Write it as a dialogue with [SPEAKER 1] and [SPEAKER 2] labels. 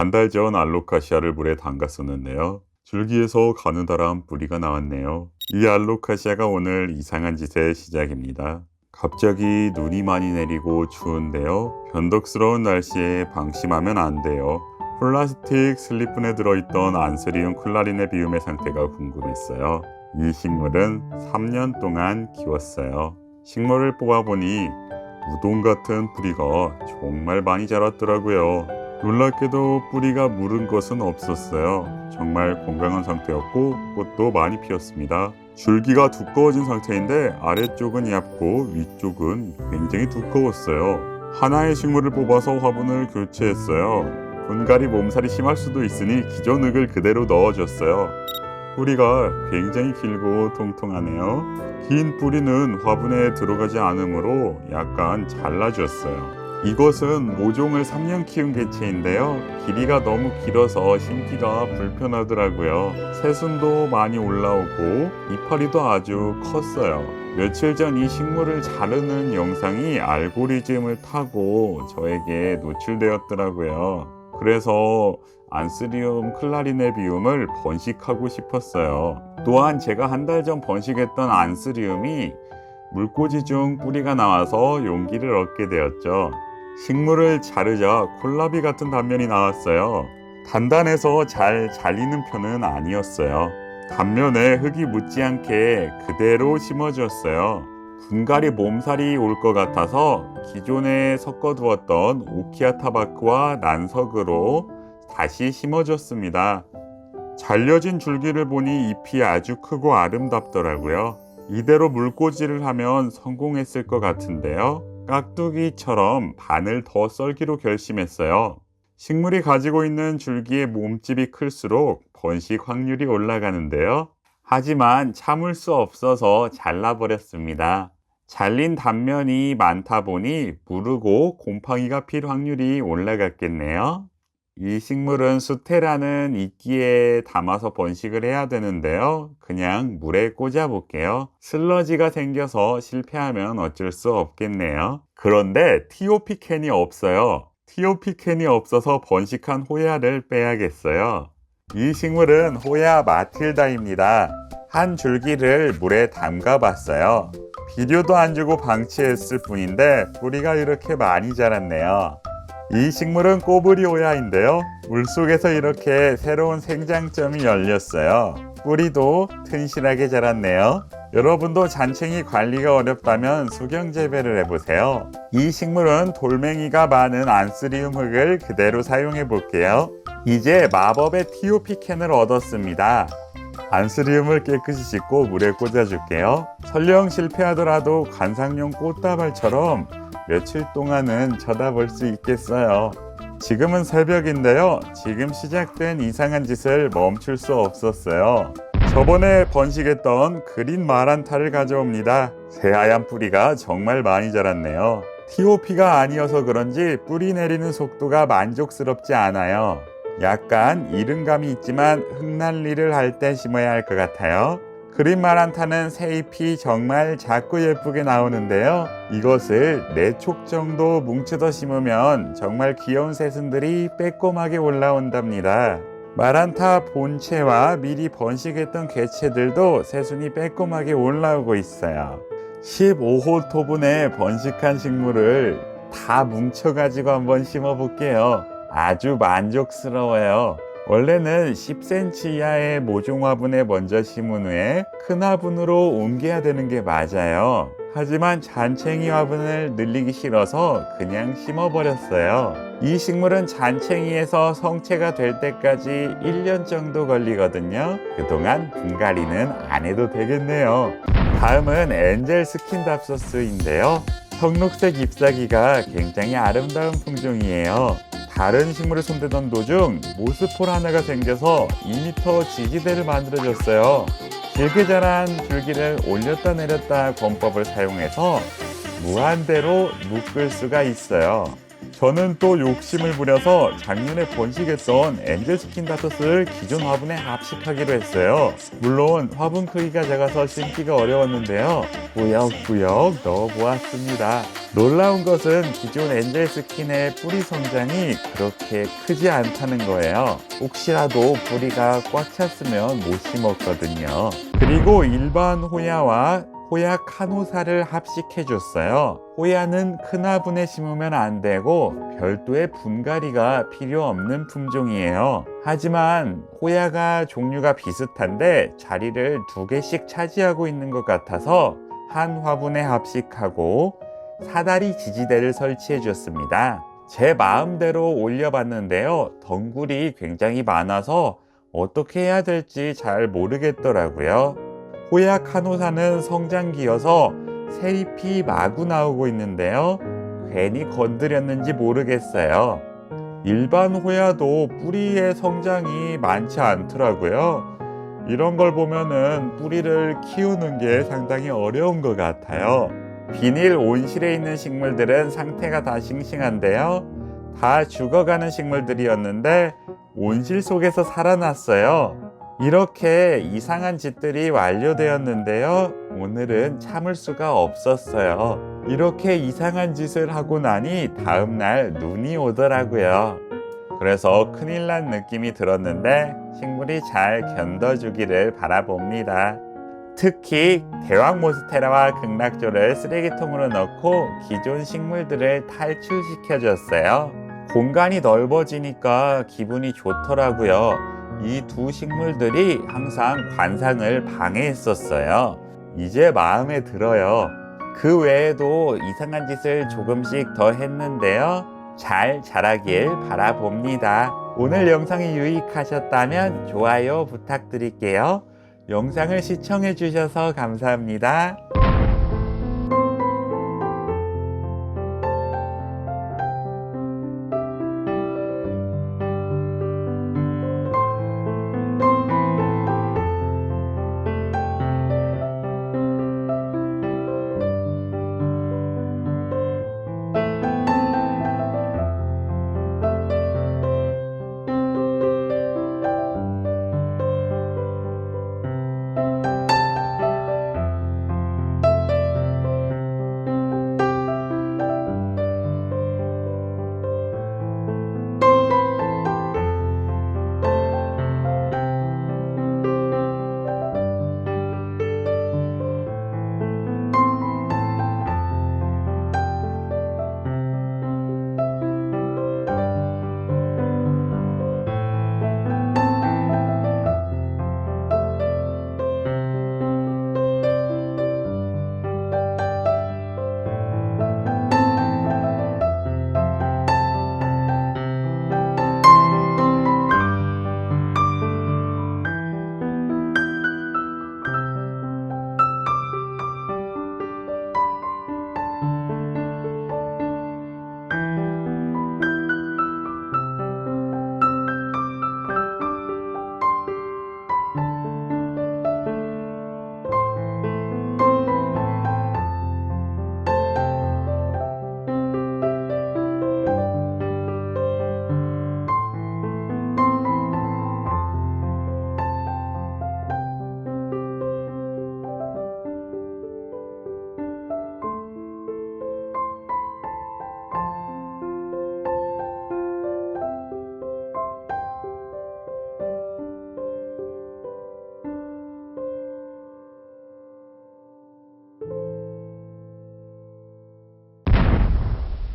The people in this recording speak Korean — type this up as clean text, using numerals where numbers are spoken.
[SPEAKER 1] 한 달 전 알로카시아를 물에 담갔었는데요. 줄기에서 가느다란 뿌리가 나왔네요. 이 알로카시아가 오늘 이상한 짓의 시작입니다. 갑자기 눈이 많이 내리고 추운데요. 변덕스러운 날씨에 방심하면 안 돼요. 플라스틱 슬립분에 들어있던 안스리움 클라리네비움의 상태가 궁금했어요. 이 식물은 3년 동안 키웠어요. 식물을 뽑아보니 우동 같은 뿌리가 정말 많이 자랐더라고요. 놀랍게도 뿌리가 무른 것은 없었어요. 정말 건강한 상태였고 꽃도 많이 피었습니다. 줄기가 두꺼워진 상태인데 아래쪽은 얇고 위쪽은 굉장히 두꺼웠어요. 하나의 식물을 뽑아서 화분을 교체했어요. 분갈이 몸살이 심할 수도 있으니 기존 흙을 그대로 넣어줬어요. 뿌리가 굉장히 길고 통통하네요. 긴 뿌리는 화분에 들어가지 않으므로 약간 잘라줬어요. 이것은 모종을 3년 키운 개체인데요. 길이가 너무 길어서 심기가 불편하더라고요. 새순도 많이 올라오고 이파리도 아주 컸어요. 며칠 전 이 식물을 자르는 영상이 알고리즘을 타고 저에게 노출되었더라고요. 그래서 안스리움 클라리네비움을 번식하고 싶었어요. 또한 제가 한 달 전 번식했던 안스리움이 물꽂이 중 뿌리가 나와서 용기를 얻게 되었죠. 식물을 자르자 콜라비 같은 단면이 나왔어요. 단단해서 잘 잘리는 편은 아니었어요. 단면에 흙이 묻지 않게 그대로 심어주었어요. 분갈이 몸살이 올 것 같아서 기존에 섞어두었던 오키아 타바크와 난석으로 다시 심어줬습니다. 잘려진 줄기를 보니 잎이 아주 크고 아름답더라고요. 이대로 물꽂이를 하면 성공했을 것 같은데요. 깍두기처럼 반을 더 썰기로 결심했어요. 식물이 가지고 있는 줄기의 몸집이 클수록 번식 확률이 올라가는데요. 하지만 참을 수 없어서 잘라버렸습니다. 잘린 단면이 많다 보니 무르고 곰팡이가 필 확률이 올라갔겠네요. 이 식물은 수태라는 이끼에 담아서 번식을 해야 되는데요. 그냥 물에 꽂아 볼게요. 슬러지가 생겨서 실패하면 어쩔 수 없겠네요. 그런데 티오피켄이 없어요. 티오피켄이 없어서 번식한 호야를 빼야겠어요. 이 식물은 호야 마틸다입니다. 한 줄기를 물에 담가 봤어요. 비료도 안 주고 방치했을 뿐인데 뿌리가 이렇게 많이 자랐네요. 이 식물은 꼬부리호야인데요. 물속에서 이렇게 새로운 생장점이 열렸어요. 뿌리도 튼실하게 자랐네요. 여러분도 잔챙이 관리가 어렵다면 수경 재배를 해보세요. 이 식물은 돌멩이가 많은 안스리움 흙을 그대로 사용해 볼게요. 이제 마법의 티오피켄을 얻었습니다. 안스리움을 깨끗이 씻고 물에 꽂아줄게요. 설령 실패하더라도 관상용 꽃다발처럼 며칠 동안은 쳐다볼 수 있겠어요. 지금은 새벽인데요. 지금 시작된 이상한 짓을 멈출 수 없었어요. 저번에 번식했던 그린 마란타를 가져옵니다. 새하얀 뿌리가 정말 많이 자랐네요. TOP가 아니어서 그런지 뿌리 내리는 속도가 만족스럽지 않아요. 약간 이른감이 있지만 흙난리를 할 때 심어야 할 것 같아요. 그린 마란타는 새 잎이 정말 작고 예쁘게 나오는데요. 이것을 4촉 정도 뭉쳐서 심으면 정말 귀여운 새순들이 빼꼼하게 올라온답니다. 마란타 본체와 미리 번식했던 개체들도 새순이 빼꼼하게 올라오고 있어요. 15호 토분에 번식한 식물을 다 뭉쳐가지고 한번 심어볼게요. 아주 만족스러워요. 원래는 10cm 이하의 모종 화분에 먼저 심은 후에 큰 화분으로 옮겨야 되는 게 맞아요. 하지만 잔챙이 화분을 늘리기 싫어서 그냥 심어버렸어요. 이 식물은 잔챙이에서 성체가 될 때까지 1년 정도 걸리거든요. 그동안 분갈이는 안 해도 되겠네요. 다음은 엔젤 스킨답소스인데요. 청록색 잎사귀가 굉장히 아름다운 품종이에요. 다른 식물을 손대던 도중 모스폴 하나가 생겨서 2m 지지대를 만들어줬어요. 길게 자란 줄기를 올렸다 내렸다 권법을 사용해서 무한대로 묶을 수가 있어요. 저는 또 욕심을 부려서 작년에 번식했던 엔젤 스킨다터스를 기존 화분에 합식하기로 했어요. 물론 화분 크기가 작아서 심기가 어려웠는데요. 꾸역꾸역 넣어보았습니다. 놀라운 것은 기존 엔젤 스킨의 뿌리 성장이 그렇게 크지 않다는 거예요. 혹시라도 뿌리가 꽉 찼으면 못 심었거든요. 그리고 일반 호야와 호야 카노사를 합식해줬어요. 호야는 큰 화분에 심으면 안 되고 별도의 분갈이가 필요 없는 품종이에요. 하지만 호야가 종류가 비슷한데 자리를 2개씩 차지하고 있는 것 같아서 한 화분에 합식하고 사다리 지지대를 설치해 줬습니다. 제 마음대로 올려봤는데요. 덩굴이 굉장히 많아서 어떻게 해야 될지 잘 모르겠더라고요. 호야 카노사는 성장기여서 새잎이 마구 나오고 있는데요. 괜히 건드렸는지 모르겠어요. 일반 호야도 뿌리의 성장이 많지 않더라고요. 이런 걸 보면은 뿌리를 키우는 게 상당히 어려운 것 같아요. 비닐 온실에 있는 식물들은 상태가 다 싱싱한데요. 다 죽어가는 식물들이었는데 온실 속에서 살아났어요. 이렇게 이상한 짓들이 완료되었는데요. 오늘은 참을 수가 없었어요. 이렇게 이상한 짓을 하고 나니 다음날 눈이 오더라고요. 그래서 큰일 난 느낌이 들었는데 식물이 잘 견뎌주기를 바라봅니다. 특히 대왕 몬스테라와 극락조를 쓰레기통으로 넣고 기존 식물들을 탈출시켜줬어요. 공간이 넓어지니까 기분이 좋더라고요. 이 두 식물들이 항상 관상을 방해했었어요. 이제 마음에 들어요. 그 외에도 이상한 짓을 조금씩 더 했는데요. 잘 자라길 바라봅니다. 오늘 영상이 유익하셨다면 좋아요 부탁드릴게요. 영상을 시청해 주셔서 감사합니다.